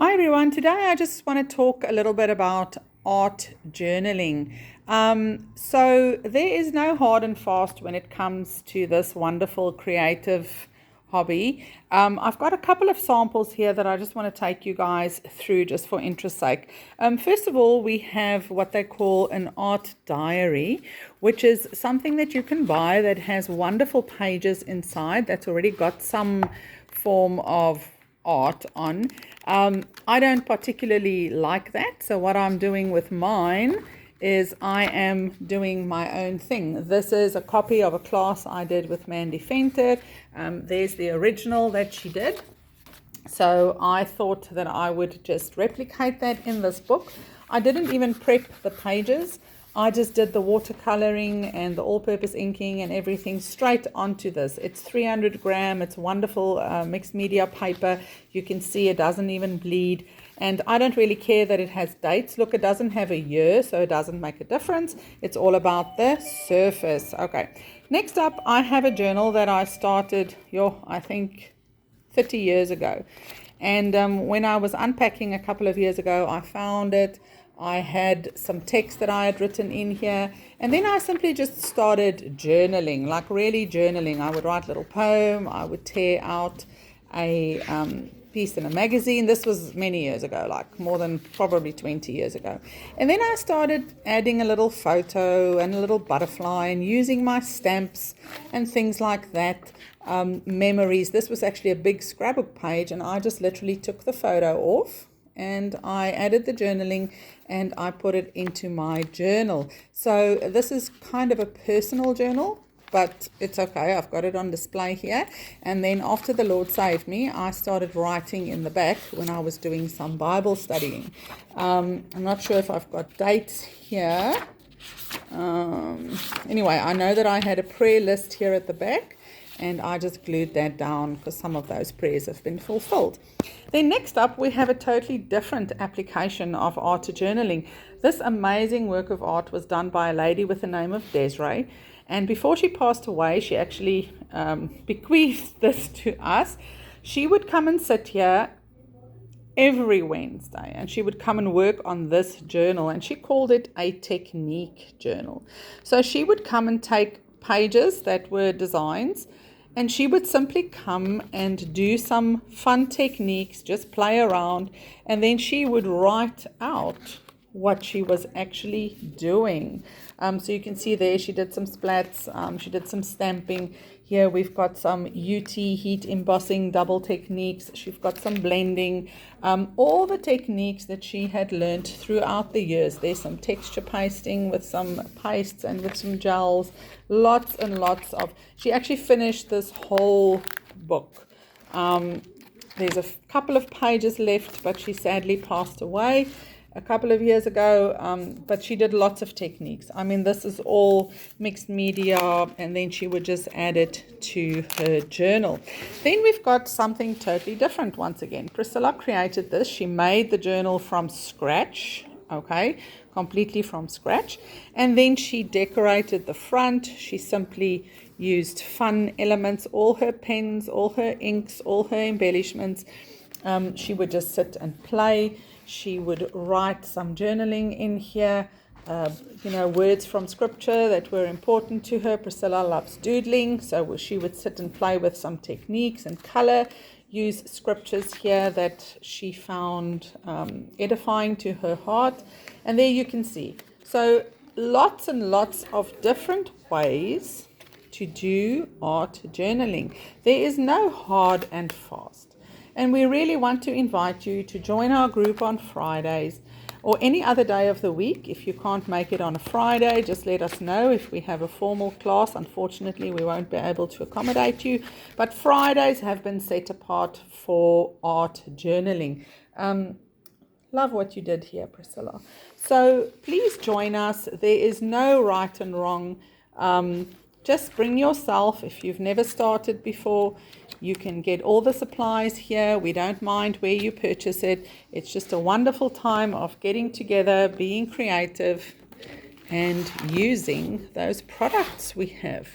Hi everyone, today I just want to talk a little bit about art journaling. So there is no hard and fast when it comes to this wonderful creative hobby. I've got a couple of samples here that I just want to take you guys through just for interest's sake. First of all, we have what they call an art diary, which is something that you can buy that has wonderful pages inside that's already got some form of art on. I don't particularly like that, so what I'm doing with mine is I am doing my own thing. This is a copy of a class I did with Mandy Fenter. There's the original that she did. So I thought that I would just replicate that in this book. I didn't even prep the pages. I just did the watercoloring and the all-purpose inking and everything straight onto this. It's 300 gram. It's wonderful mixed media paper. You can see it doesn't even bleed. And I don't really care that it has dates. Look, it doesn't have a year, so it doesn't make a difference. It's all about the surface. Okay. Next up, I have a journal that I started, I think 30 years ago. And when I was unpacking a couple of years ago, I found it. I had some text that I had written in here, and then I simply just started journaling, like really journaling. I would write a little poem, I would tear out a piece in a magazine. This was many years ago, like more than probably 20 years ago. And then I started adding a little photo and a little butterfly and using my stamps and things like that. Memories. This was actually a big scrapbook page, and I just literally took the photo off and I added the journaling and I put it into my journal. So this is kind of a personal journal, but it's okay. I've got it on display here. And then after the Lord saved me, I started writing in the back when I was doing some Bible studying. I'm not sure if I've got dates here. Anyway, I know that I had a prayer list here at the back, and I just glued that down because some of those prayers have been fulfilled. Then next up, we have a totally different application of art journaling. This amazing work of art was done by a lady with the name of Desiree. And before she passed away, she actually bequeathed this to us. She would come and sit here every Wednesday, and she would come and work on this journal, and she called it a technique journal. So she would come and take pages that were designs, and she would simply come and do some fun techniques, just play around, and then she would write out what she was actually doing. So you can see there she did some splats, she did some stamping. Here we've got some UT heat embossing double techniques. She's got some blending, all the techniques that she had learned throughout the years. There's some texture pasting with some pastes and with some gels, lots and lots of. She actually finished this whole book. There's a couple of pages left, but she sadly passed away a couple of years ago, but she did lots of techniques. I mean, this is all mixed media, and then she would just add it to her journal. Then we've got something totally different once again. Priscilla created this. She made the journal from scratch, okay, completely from scratch, and then she decorated the front. She simply used fun elements, all her pens, all her inks, all her embellishments. She would just sit and play. She would write some journaling in here, words from scripture that were important to her. Priscilla loves doodling, so she would sit and play with some techniques and color, use scriptures here that she found edifying to her heart. And there you can see. So lots and lots of different ways to do art journaling. There is no hard and fast. And we really want to invite you to join our group on Fridays or any other day of the week. If you can't make it on a Friday, just let us know. If we have a formal class, unfortunately, we won't be able to accommodate you. But Fridays have been set apart for art journaling. Love what you did here, Priscilla. So please join us. There is no right and wrong. Just bring yourself. If you've never started before, you can get all the supplies here. We don't mind where you purchase it. It's just a wonderful time of getting together, being creative, and using those products we have.